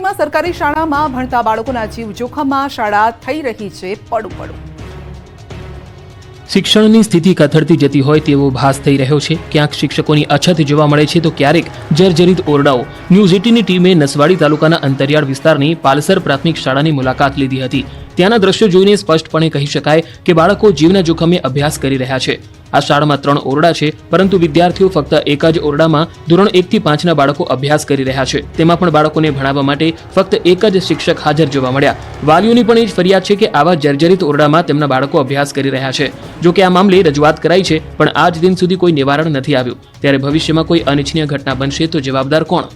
સિંચાઈમાં સરકારી શાળામાં ભણતા બાળકોના જીવ જોખમમાં શાળા થઈ રહી છે પડું. શિક્ષણની સ્થિતિ કથળતી જતી હોય તેવો ભાસ થઈ રહ્યો છે. ક્યાંક શિક્ષકોની અછત જોવા મળે છે તો ક્યારેક જર્જરિત ઓરડાઓ. ન્યૂઝ 18ની ટીમે નસવાડી તાલુકાના અંતરિયાળ વિસ્તારની પાલસર પ્રાથમિક શાળાની મુલાકાત લીધી હતી. ત્યાંના દ્રશ્યો જોઈને સ્પષ્ટપણે કહી શકાય કે બાળકો જીવના જોખમે અભ્યાસ કરી રહ્યા છે. આ શાળામાં 3 ઓરડા છે, પરંતુ વિદ્યાર્થીઓ ફક્ત એક જ ઓરડામાં ધોરણ 1 થી 5ના બાળકો અભ્યાસ કરી રહ્યા છે. તેમાં પણ બાળકોને ભણાવવા માટે ફક્ત એક જ શિક્ષક હાજર જોવા મળ્યા. વાલીઓની પણ એ જ ફરિયાદ છે કે આવા જર્જરિત ઓરડામાં તેમના બાળકો અભ્યાસ કરી રહ્યા છે. જો કે આ મામલે રજૂઆત કરાઈ છે, પણ આજ દિન સુધી કોઈ નિવારણ નથી આવ્યું. ત્યારે ભવિષ્યમાં કોઈ અનિચ્છનીય ઘટના બનશે તો જવાબદાર કોણ?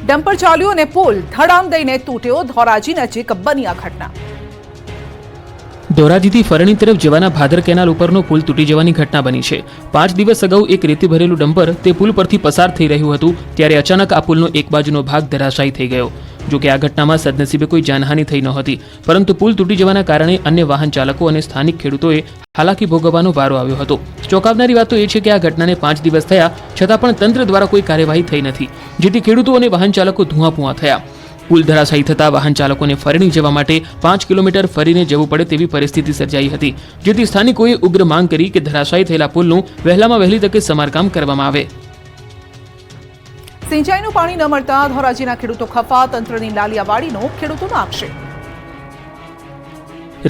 ડમ્પર ચાલ્યો અને પુલ ધડામ દઈને તૂટ્યો. ધોરાજી નજીક બની આ ઘટના. ધોરાજીથી ફરણી તરફ જવાના ભાદર કેનાલ ઉપરનો પુલ તૂટી જવાની ઘટના બની છે. 5 દિવસ અગાઉ એક રેતી ભરેલું ડમ્પર તે પુલ પરથી પસાર થઈ રહ્યું હતું, ત્યારે અચાનક આ પુલનો એક બાજુનો ભાગ ધરાશાયી થઈ ગયો. જો કે આ ઘટનામાં સદનસીબે કોઈ જાનહાનિ થઈ નહોતી, પરંતુ પુલ તૂટી જવાના કારણે અન્ય વાહન ચાલકો અને સ્થાનિક ખેડૂતોએ હાલાકી ભોગવવાનો વારો આવ્યો હતો. ચોંકાવનારી વાત તો એ છે કે આ ઘટનાને 5 દિવસ થયા છતાં પણ તંત્ર દ્વારા કોઈ કાર્યવાહી થઈ નથી, જેથી ખેડૂતો અને વાહન ચાલકો ધુઆપુઆ થયા. પુલ ધરાશાયી થતા વાહન ચાલકોને ફરણી જવા માટે 5 કિલોમીટર ફરીને જવું પડે તેવી પરિસ્થિતિ સર્જાઈ હતી, જેથી સ્થાનિકોએ ઉગ્ર માંગ કરી કે ધરાશાયી થયેલા પુલનું વહેલામાં વહેલી તકે સમારકામ કરવામાં આવે. સિંચાઈનું પાણી ન મળતા ધોરાજીના ખેડૂતો ખફા. તંત્રની લાલિયાવાડીનો ખેડૂતોનો આક્ષેપ.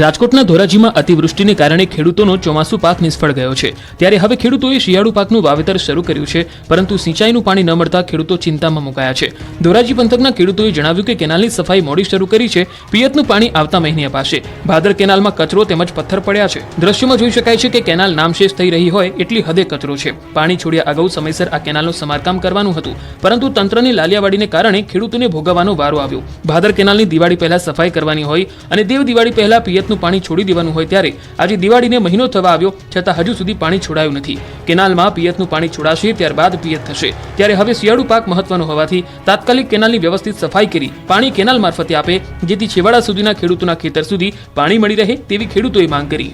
રાજકોટના ધોરાજીમાં અતિવૃષ્ટિને કારણે ખેડૂતોનો ચોમાસુ પાક નિષ્ફળ ગયો છે. ત્યારે હવે ખેડૂતોએ શિયાળુ પાકનું વાવેતર શરૂ કર્યું છે, પરંતુ સિંચાઈનું પાણી ન મળતા ખેડૂતો ચિંતામાં મુકાયા છે. ધોરાજી પંથકના ખેડૂતોએ જણાવ્યું કે કેનાલની સફાઈ મોડી શરૂ કરી છે. પિયતનું પાણી આવતા મહિને અપાશે. ભાદર કેનાલમાં કચરો તેમજ પથ્થર પડ્યા છે. દ્રશ્યમાં જોઈ શકાય છે કે કેનાલ નામશેષ થઈ રહી હોય એટલી હદે કચરો છે. પાણી છોડ્યા અગાઉ સમયસર આ કેનાલનું સમારકામ કરવાનું હતું, પરંતુ તંત્રની લાલિયાવાડીને કારણે ખેડૂતોને ભોગવવાનો વારો આવ્યો. ભાદર કેનાલની દિવાળી પહેલા સફાઈ કરવાની હોય અને દેવ દિવાળી પહેલા પિયતનું પાણી છોડી દેવાનું હોય, ત્યારે આજે દિવાળીને મહિનો થવા આવ્યો છતાં હજુ સુધી પાણી છોડાયું નથી. કેનાલમાં પિયતનું પાણી છોડાશે, ત્યારબાદ પિયત થશે. ત્યારે હવે શિયાળુ પાક મહત્વનો હોવાથી તાત્કાલિક કેનાલની વ્યવસ્થિત સફાઈ કરી પાણી કેનાલ મારફતે આપે, જેથી છેવાડા સુધીના ખેડૂતોના ખેતર સુધી પાણી મળી રહે તેવી ખેડૂતોએ માંગ કરી.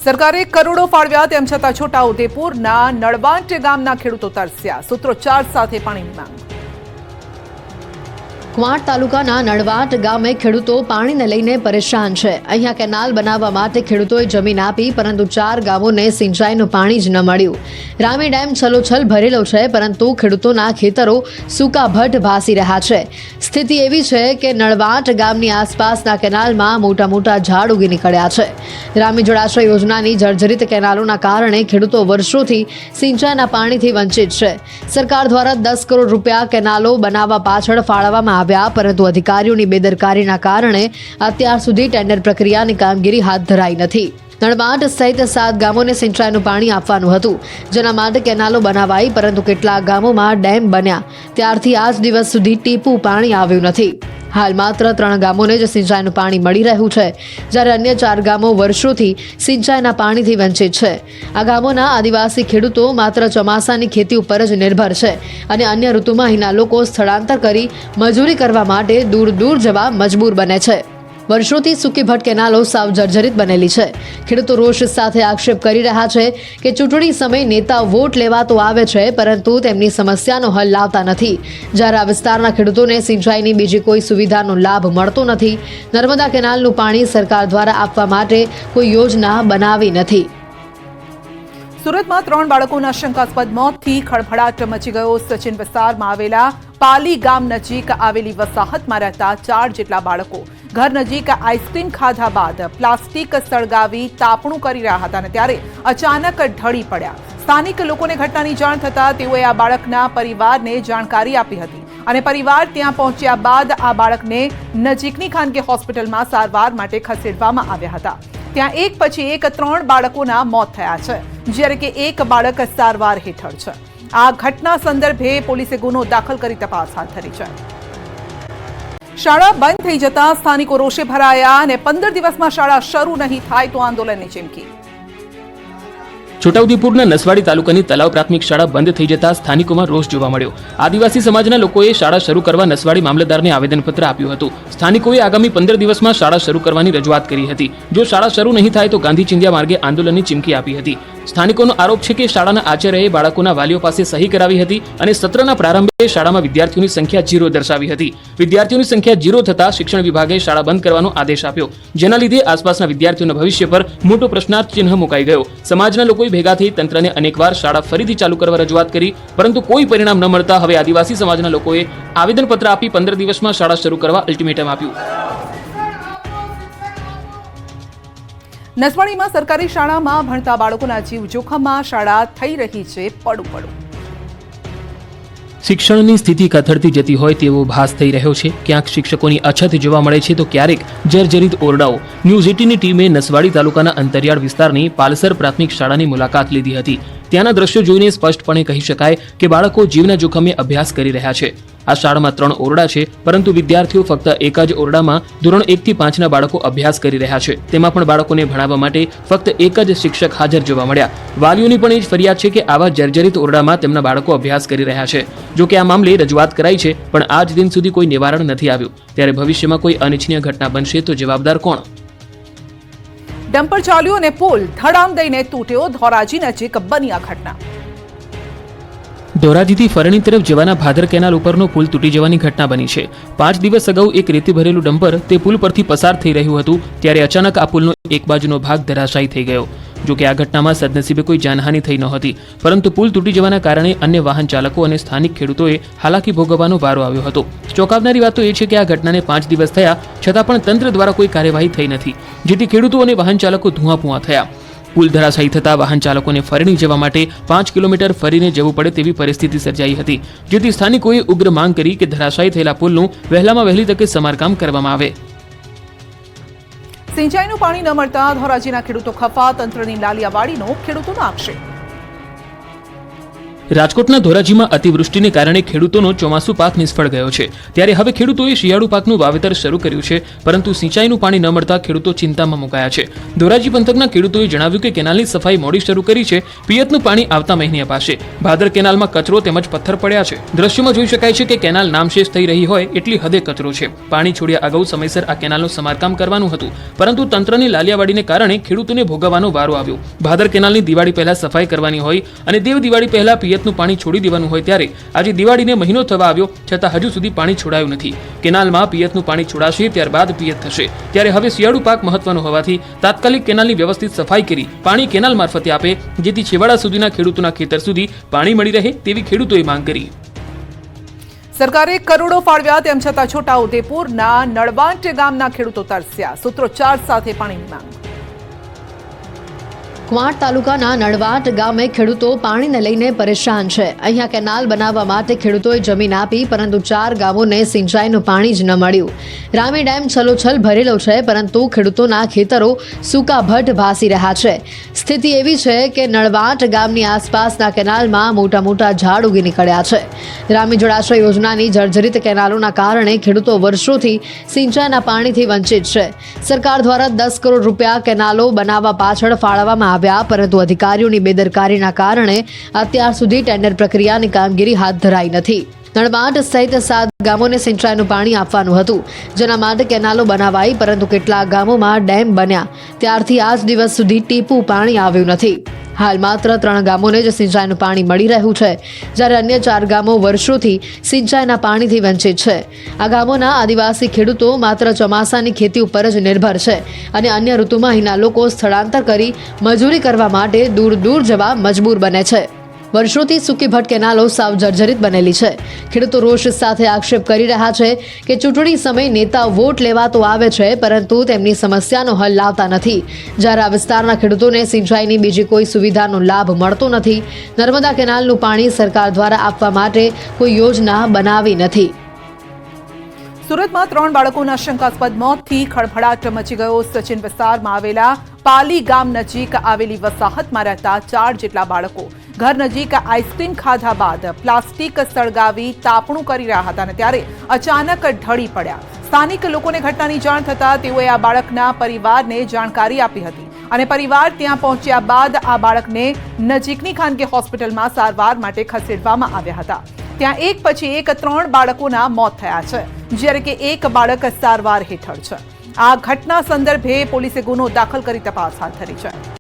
સરકારે કરોડો ફાળવ્યા, તેમ છતાં છોટાઉદેપુરના નળવાંટ ગામના ખેડૂતો તરસ્યા. સૂત્રોચ્ચાર સાથે પાણીની માંગ. કવાંટ તાલુકાના નળવાટ ગામે ખેડૂતો પાણીને લઈને પરેશાન છે. અહીંયા કેનાલ બનાવવા માટે ખેડૂતોએ જમીન આપી, પરંતુ 4 ગામોને સિંચાઈનું પાણી જ ન મળ્યું. રામી ડેમ છલોછલ ભરેલો છે, પરંતુ ખેડૂતોના ખેતરો સૂકાભટ ભાસી રહ્યા છે. સ્થિતિ એવી છે કે નળવાટ ગામની આસપાસના કેનાલમાં મોટા મોટા ઝાડ ઉગી નીકળ્યા છે. રામી જળાશય યોજનાની જર્જરિત કેનાલોના કારણે ખેડૂતો વર્ષોથી સિંચાઈના પાણીથી વંચિત છે. સરકાર દ્વારા 10 કરોડ રૂપિયા કેનાલો બનાવવા પાછળ ફાળવવામાં આવ્યા, પરંતુ અધિકારીઓની બેદરકારીના કારણે અત્યાર સુધી ટેન્ડર પ્રક્રિયાની કામગીરી હાથ ધરાઈ નથી. નળવાટ સહિત 7 ગામોને સિંચાઈનું પાણી આપવાનું હતું, જેના માટે કેનાલો બનાવાઈ, પરંતુ કેટલાક ગામોમાં ડેમ બન્યા ત્યારથી આજ દિવસ સુધી ટીપું પાણી આવ્યું નથી. હાલ માત્ર 3 ગામોને જ સિંચાઈનું પાણી મળી રહ્યું છે, જ્યારે અન્ય 4 ગામો વર્ષોથી સિંચાઈના પાણીથી વંચિત છે. આ ગામોના આદિવાસી ખેડૂતો માત્ર ચોમાસાની ખેતી ઉપર જ નિર્ભર છે, અને અન્ય ઋતુમાં અહીંના લોકો સ્થળાંતર કરી મજૂરી કરવા માટે દૂર દૂર જવા મજબૂર બને છે. વર્ષોથી સૂકીભટ કેનાલો સાવ જર્જરિત બનેલી છે. ખેડૂતો રોષ સાથે આક્ષેપ કરી રહ્યા છે કે ચૂંટણી સમયે નેતા વોટ લેવા તો આવે છે, પરંતુ તેમની સમસ્યાનો હલ લાવતા નથી. જ્યારે આ વિસ્તારના ખેડૂતોને સિંચાઈની બીજી કોઈ સુવિધાનો લાભ મળતો નથી. નર્મદા કેનાલનું પાણી સરકાર દ્વારા આપવા માટે કોઈ યોજના બનાવી નથી. સુરતમાં 3 બાળકોના શંકાસ્પદ મોતથી ખળભળાટ મચી ગયો. સચિન વિસ્તારમાં આવેલા પાલી ગામ નજીક આવેલી વસાહતમાં રહેતા 4 જેટલા બાળકો ઘર નજીક આઈસ્ક્રીમ ખાધા બાદ પ્લાસ્ટિક સળગાવી તાપણું કરી રહ્યા હતા, અને ત્યારે અચાનક ઢળી પડ્યા. સ્થાનિક લોકોને ઘટનાની જાણ થતાં તેઓએ આ બાળકના પરિવારને જાણકારી આપી હતી, અને પરિવાર ત્યાં પહોંચ્યા બાદ આ બાળકને નજીકની ખાનગી હોસ્પિટલમાં સારવાર માટે ખસેડવામાં આવ્યા હતા. ત્યાં એક પછી એક 3 બાળકોના મોત થયા છે, જ્યારે કે એક બાળક સારવાર હેઠળ છે. આ ઘટના સંદર્ભે પોલીસે ગુનો દાખલ કરી તપાસ હાથ ધરી છે. શાળા બંધ થઈ જતા સ્થાનિકો રોષે ભરાયા, અને 15 દિવસમાં શાળા શરૂ નહીં થાય તો આંદોલનની ચીમકી. છોટાઉદેપુરના નસવાડી તાલુકાની તલાવ પ્રાથમિક શાળા બંધ થઈ જતા સ્થાનિકોમાં રોષ જોવા મળ્યો. આદિવાસી સમાજના લોકોએ શાળા શરૂ કરવા નસવાડી મામલતદારને આવેદનપત્ર આપ્યું હતું. સ્થાનિકોએ આગામી 15 દિવસમાં શાળા શરૂ કરવાની રજૂઆત કરી હતી. જો શાળા શરૂ નહીં થાય તો ગાંધી ચિંધ્યા માર્ગે આંદોલનની ચીમકી આપી હતી. સ્થાનિકોનો આરોપ છે કે શાળાના આચાર્યએ બાળકોના વાલીઓ પાસે સહી કરાવી હતી અને સત્રના પ્રારંભે શાળામાં વિદ્યાર્થીઓની સંખ્યા 0 દર્શાવી હતી. વિદ્યાર્થીઓની સંખ્યા 0 થતાં શિક્ષણ વિભાગે શાળા બંધ કરવાનો આદેશ આપ્યો, જેના લીધે આસપાસના વિદ્યાર્થીઓના ભવિષ્ય પર મોટો પ્રશ્નાર્થ ચિહ્ન મુકાઈ ગયો. સમાજના લોકોએ ભેગા થઈ તંત્રને અનેકવાર શાળા ફરીથી ચાલુ કરવા રજૂઆત કરી, પરંતુ કોઈ પરિણામ ન મળતા હવે આદિવાસી સમાજના લોકોએ આવેદનપત્ર આપી 15 દિવસમાં શાળા શરૂ કરવા અલ્ટિમેટમ આપ્યું. નસવાડીમાં સરકારી શાળામાં ભણતા બાળકોના જીવ જોખમમાં શાળા થઈ રહી છે પડું. શિક્ષણની સ્થિતિ કથળતી જતી હોય તેવો ભાસ થઈ રહ્યો છે. ક્યાંક શિક્ષકોની અછત જોવા મળે છે તો ક્યારેક જર્જરિત ઓરડાઓ. ન્યૂઝ 18ની ટીમે નસવાડી તાલુકાના અંતરિયાળ વિસ્તારની પાલસર પ્રાથમિક શાળાની મુલાકાત લીધી હતી. ત્યાંના દ્રશ્યો જોઈને સ્પષ્ટપણે કહી શકાય કે બાળકો જીવના જોખમે અભ્યાસ કરી રહ્યા છે. આ શાળામાં 3 ઓરડા છે, પરંતુ વિદ્યાર્થીઓ ફક્ત એક જ ઓરડામાં ધોરણ 1 થી 5ના બાળકો અભ્યાસ કરી રહ્યા છે. તેમાં પણ બાળકોને ભણાવવા માટે ફક્ત એક જ શિક્ષક હાજર જોવા મળ્યા. વાલીઓની પણ એ જ ફરિયાદ છે કે આવા જર્જરિત ઓરડામાં તેમના બાળકો અભ્યાસ કરી રહ્યા છે. જો કે આ મામલે રજૂઆત કરાઈ છે, પણ આજ દિન સુધી કોઈ નિવારણ નથી આવ્યું. ત્યારે ભવિષ્યમાં કોઈ અનિચ્છનીય ઘટના બનશે તો જવાબદાર કોણ? ડમ્પર ચાલ્યું અને પુલ ધડામ દઈને તૂટ્યો. ધોરાજી નજીક બની આ ઘટના. ધોરાજીથી ફરણી તરફ જવાના ભાદર કેનાલ ઉપરનો પુલ તૂટી જવાની ઘટના બની છે. 5 દિવસ અગાઉ એક રેતી ભરેલું ડમ્પર તે પુલ પરથી પસાર થઈ રહ્યું હતું, ત્યારે અચાનક આ પુલનો એક બાજુનો ભાગ ધરાશાયી થઈ ગયો. જો કે આ ઘટનામાં સદનસીબે કોઈ જાનહાનિ થઈ નહોતી, પરંતુ પુલ તૂટી જવાના કારણે અન્ય વાહન ચાલકો અને સ્થાનિક ખેડૂતોએ હાલાકી ભોગવવાનો વારો આવ્યો હતો. ચોંકાવનારી વાત તો એ છે કે આ ઘટનાને 5 દિવસ થયા છતાં પણ તંત્ર દ્વારા કોઈ કાર્યવાહી થઈ નથી, જેથી ખેડૂતો અને વાહન ચાલકો ધુઆપુઆ થયા. પુલ ધરાશાયી થતા વાહન ચાલકોને ફરણી જવા માટે 5 કિલોમીટર ફરીને જવું પડે તેવી પરિસ્થિતિ સર્જાઈ હતી, જેથી સ્થાનિકોએ ઉગ્ર માંગ કરી કે ધરાશાયી થયેલા પુલનું વહેલામાં વહેલી તકે સમારકામ કરવામાં આવે. સિંચાઈનું પાણી ન મળતા ધોરાજીના ખેડૂતો ખફા. તંત્રની લાલિયાવાડીનો ખેડૂતોનો આક્ષેપ. રાજકોટના ધોરાજીમાં અતિવૃષ્ટિને કારણે ખેડૂતોનો ચોમાસુ પાક નિષ્ફળ ગયો છે. ત્યારે હવે ખેડૂતોએ શિયાળુ પાકનું વાવેતર શરૂ કર્યું છે, પરંતુ સિંચાઈનું પાણી ન મળતા ખેડૂતો ચિંતામાં મુકાયા છે. ધોરાજી પંથકના ખેડૂતોએ જણાવ્યું કે કેનાલની સફાઈ મોડી શરૂ કરી છે. પિયતનું પાણી આવતા મહિને અપાશે. ભાદર કેનાલમાં કચરો તેમજ પથ્થર પડ્યા છે. દ્રશ્યમાં જોઈ શકાય છે કે કેનાલ નામશેષ થઈ રહી હોય એટલી હદે કચરો છે. પાણી છોડ્યા અગાઉ સમયસર આ કેનાલનું સમારકામ કરવાનું હતું, પરંતુ તંત્રની લાલિયાવાડીને કારણે ખેડૂતોને ભોગવવાનો વારો આવ્યો. ભાદર કેનાલની દિવાળી પહેલા સફાઈ કરવાની હોય અને દેવ દિવાળી પહેલા પિયતનું પાણી છોડી દેવાનું હોય, ત્યારે આજે દિવાળીને મહિનો થવા આવ્યો છતાં હજુ સુધી પાણી છોડાયું નથી. કેનાલમાં પિયતનું પાણી છોડાશે, ત્યારબાદ પિયત થશે. ત્યારે હવે શિયાળુ પાક મહત્વનો હોવાથી તાત્કાલિક કેનાલની વ્યવસ્થિત સફાઈ કરી પાણી કેનાલ મારફતે આપે, જેથી છેવાડા સુધીના ખેડૂતોના ખેતર સુધી પાણી મળી રહે તેવી ખેડૂતોએ માંગ કરી. સરકારે કરોડો ફાળવ્યા તેમ છતાં છોટાઉદેપુરના નળવાંટ ગામના ખેડૂતો તરસ્યા. સૂત્રોચ્ચાર સાથે પાણીની માંગ. કવાંટ તાલુકાના નળવાટ ગામે ખેડૂતો પાણીને લઈને પરેશાન છે. અહીંયા કેનાલ બનાવવા માટે ખેડૂતોએ જમીન આપી, પરંતુ 4 ગામોને સિંચાઈનું પાણી જ ન મળ્યું. રામી ડેમ છલોછલ ભરેલો છે, પરંતુ ખેડૂતોના ખેતરો સૂકાભટ ભાસી રહ્યા છે. સ્થિતિ એવી છે કે નળવાટ ગામની આસપાસના કેનાલમાં મોટા મોટા ઝાડ ઉગી નીકળ્યા છે. રામી જળાશય યોજનાની જર્જરિત કેનાલોના કારણે ખેડૂતો વર્ષોથી સિંચાઈના પાણીથી વંચિત છે. સરકાર દ્વારા 10 કરોડ રૂપિયા કેનાલો બનાવવા પાછળ ફાળવવામાં આવ્યા, પરંતુ અધિકારીઓની બેદરકારીના કારણે અત્યાર સુધી ટેન્ડર પ્રક્રિયાની કામગીરી હાથ ધરાઈ નથી. નળવાટ સહિત 7 ગામોને સિંચાઈનું પાણી આપવાનું હતું, જેના માટે કેનાલો બનાવાઈ, પરંતુ કેટલાક ગામોમાં ડેમ બન્યા ત્યારથી આજ દિવસ સુધી ટીપું પાણી આવ્યું નથી. હાલ માત્ર 3 ગામોને જ સિંચાઈનું પાણી મળી રહ્યું છે, જ્યારે અન્ય 4 ગામો વર્ષોથી સિંચાઈના પાણીથી વંચિત છે. આ ગામોના આદિવાસી ખેડૂતો માત્ર ચોમાસાની ખેતી ઉપર જ નિર્ભર છે અને અન્ય ઋતુમાં અહીંના લોકો સ્થળાંતર કરી મજૂરી કરવા માટે દૂર દૂર જવા મજબૂર બને છે. વર્ષોથી સૂકીભટ કેનાલો સાવ જર્જરિત બનેલી છે. ખેડૂતો રોષ સાથે આક્ષેપ કરી રહ્યા છે કે ચૂંટણી સમયે નેતાઓ વોટ લેવા તો આવે છે, પરંતુ તેમની સમસ્યાનો હલ લાવતા નથી. જ્યારે આ વિસ્તારના ખેડૂતોને સિંચાઈની બીજી કોઈ સુવિધાનો લાભ મળતો નથી. નર્મદા કેનાલનું પાણી સરકાર દ્વારા આપવા માટે કોઈ યોજના બનાવી નથી. સુરતમાં 3 બાળકોના શંકાસ્પદ મોતથી ખળભળાટ મચી ગયો. સચિન વિસ્તારમાં આવેલા પાલી ગામ નજીક આવેલી વસાહતમાં રહેતા 4 જેટલા બાળકો ઘર નજીક આઈસ્ક્રીમ ખાધા બાદ પ્લાસ્ટિક સળગાવી તાપણું કરી રહ્યા હતા, અને ત્યારે અચાનક ઢળી પડ્યા. સ્થાનિક લોકોને ઘટનાની જાણ થતાં તેઓએ આ બાળકના પરિવારને જાણકારી આપી હતી, અને પરિવાર ત્યાં પહોંચ્યા બાદ આ બાળકને નજીકની ખાનગી હોસ્પિટલમાં સારવાર માટે ખસેડવામાં આવ્યા હતા. ત્યાં એક પછી એક 3 બાળકોના મોત થયા છે, જ્યારે કે એક બાળક સારવાર હેઠળ છે. આ ઘટના સંદર્ભે પોલીસે ગુનો દાખલ કરી તપાસ હાથ ધરી છે.